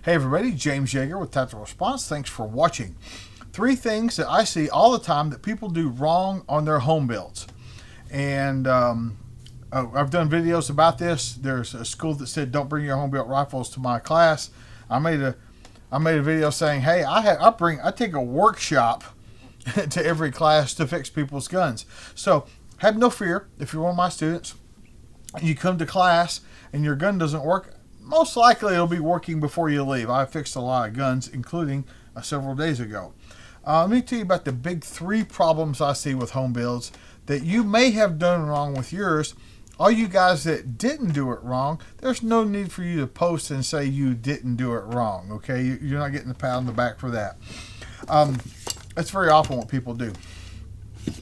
Hey everybody, James Yeager with Tactical Response. Thanks for watching. 3 things that I see all the time that people do wrong on their home builds. And I've done videos about this. There's a school that said don't bring your home built rifles to my class. I made a video saying, hey, I take a workshop to every class to fix people's guns. So have no fear if you're one of my students. You come to class and your gun doesn't work. Most likely it'll be working before you leave. I fixed a lot of guns, including several days ago. Let me tell you about the big 3 problems I see with home builds that you may have done wrong with yours. All you guys that didn't do it wrong, there's no need for you to post and say you didn't do it wrong, okay? You're not getting a pat on the back for that. That's very often what people do.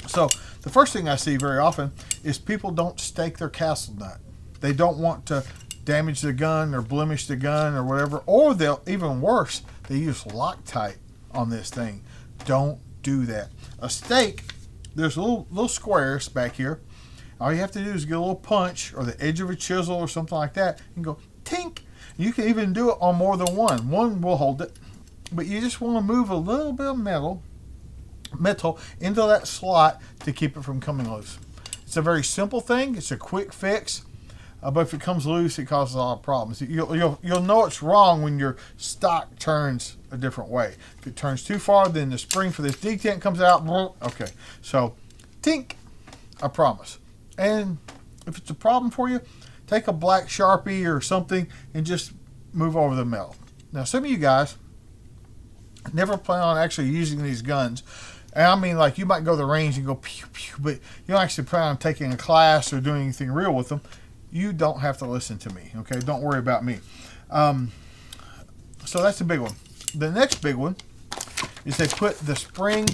So the first thing I see very often is people don't stake their castle nut. They don't want to damage the gun or blemish the gun or whatever, or they'll, even worse, they use Loctite on this thing. Don't do that. A stake, there's little squares back here. All you have to do is get a little punch or the edge of a chisel or something like that and go tink. You can even do it on more than one. One will hold it, but you just want to move a little bit of metal into that slot to keep it from coming loose. It's a very simple thing. It's a quick fix. But if it comes loose, it causes a lot of problems. You'll know it's wrong when your stock turns a different way. If it turns too far, then the spring for this detent comes out. Okay, so tink, I promise. And if it's a problem for you, take a black Sharpie or something and just move over the metal. Now, some of you guys never plan on actually using these guns. And I mean, like, you might go to the range and go pew pew, but you don't actually plan on taking a class or doing anything real with them. You don't have to listen to me, okay? Don't worry about me. So that's a big one. The next big one is they put the spring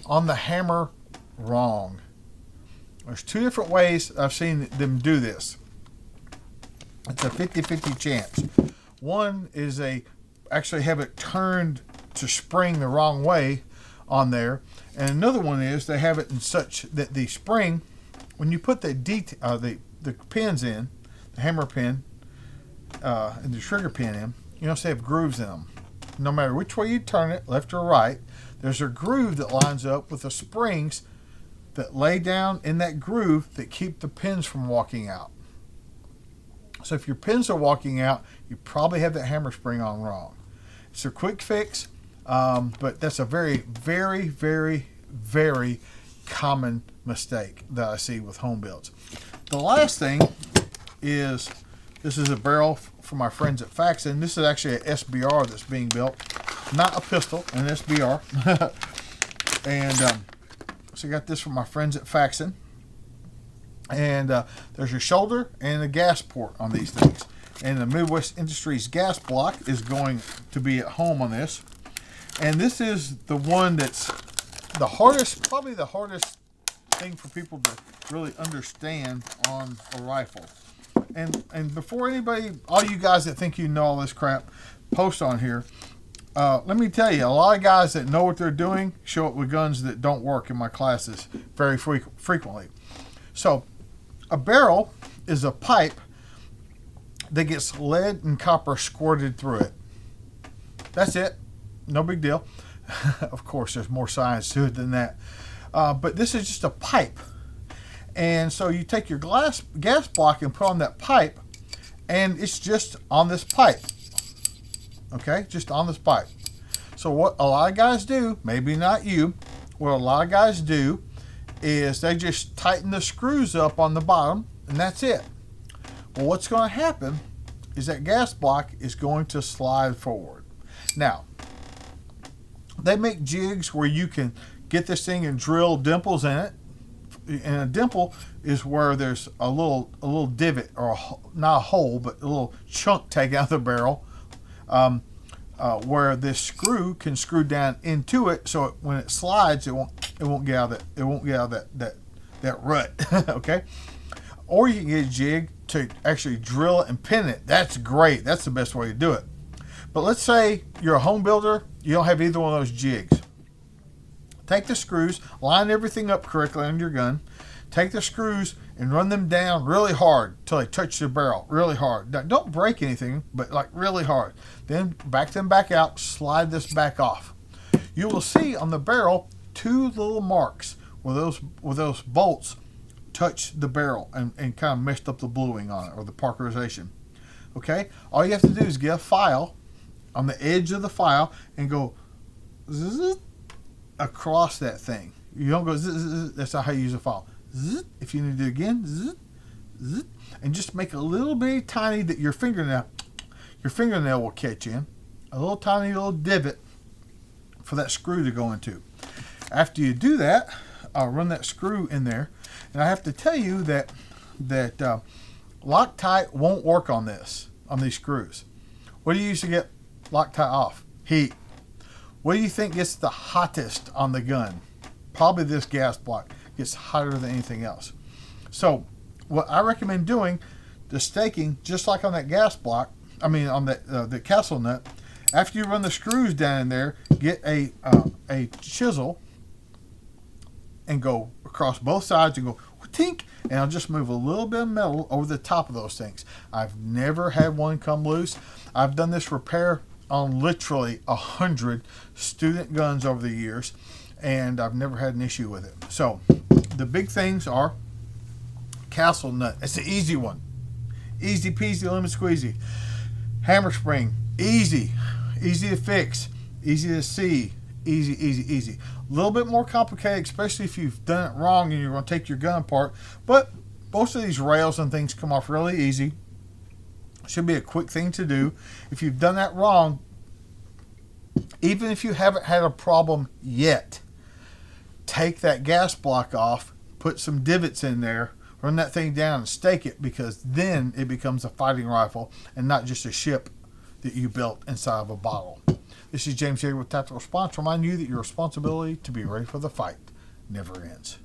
on the hammer wrong. There's 2 different ways I've seen them do this. It's a 50-50 chance. One is they actually have it turned to spring the wrong way on there. And another one is they have it in such that the spring, when you put the pins in, the hammer pin and the trigger pin in, you notice they have grooves in them. No matter which way you turn it, left or right, there's a groove that lines up with the springs that lay down in that groove that keep the pins from walking out. So if your pins are walking out, you probably have that hammer spring on wrong. It's a quick fix, but that's a very, very, very, very common mistake that I see with home builds. The last thing is, this is a barrel for my friends at Faxon. This is actually an SBR that's being built, not a pistol, an SBR. And so I got this from my friends at Faxon. And there's your shoulder and a gas port on these things. And the Midwest Industries gas block is going to be at home on this. And this is the one that's the hardest, probably the hardest thing for people to really understand on a rifle. And before anybody, all you guys that think you know all this crap, post on here, let me tell you, a lot of guys that know what they're doing show up with guns that don't work in my classes very frequently. So a barrel is a pipe that gets lead and copper squirted through it. That's it. No big deal. Of course, there's more science to it than that. But this is just a pipe. And so you take your gas block and put on that pipe, and it's just on this pipe. Okay, just on this pipe. So what a lot of guys do, maybe not you, what a lot of guys do is they just tighten the screws up on the bottom, and that's it. Well, what's going to happen is that gas block is going to slide forward. Now, they make jigs where you can get this thing and drill dimples in it. And a dimple is where there's a little divot, or not a hole, but a little chunk taken out of the barrel, where this screw can screw down into it, so when it slides, it won't get out of that rut. Okay, or you can get a jig to actually drill it and pin it. That's great. That's the best way to do it. But let's say you're a home builder, you don't have either one of those jigs. Take the screws, line everything up correctly on your gun, Take the screws and run them down really hard till they touch the barrel really hard. Now, don't break anything, but like really hard. Then back them back out, slide this back off. You will see on the barrel 2 little marks where those bolts touch the barrel and kind of messed up the bluing on it, or the parkerization. Okay? All you have to do is get a file on the edge of the file and go zzz, across that thing. You don't go zzz, zzz, that's not how you use a file. Zzz, if you need to do it again, zzz, zzz, and just make a little bit tiny that your fingernail will catch in. A little tiny little divot for that screw to go into. After you do that, I'll run that screw in there. And I have to tell you that Loctite won't work on these screws. What do you use to get Loctite off? Heat. What do you think gets the hottest on the gun? Probably this gas block gets hotter than anything else. So what I recommend doing, the staking, just like on that gas block, on the castle nut, after you run the screws down in there, get a chisel and go across both sides and go tink, and I'll just move a little bit of metal over the top of those things. I've never had one come loose. I've done this repair on literally 100 student guns over the years, and I've never had an issue with it. So the big things are castle nut. It's the easy one. Easy peasy lemon squeezy. Hammer spring. Easy. Easy to fix. Easy to see. Easy. A little bit more complicated, especially if you've done it wrong and you're going to take your gun apart. But most of these rails and things come off really easy. Should be a quick thing to do. If you've done that wrong, even if you haven't had a problem yet, take that gas block off, put some divots in there, run that thing down and stake it, because then it becomes a fighting rifle and not just a ship that you built inside of a bottle. This is James here with Tactical Response, reminding you that your responsibility to be ready for the fight never ends.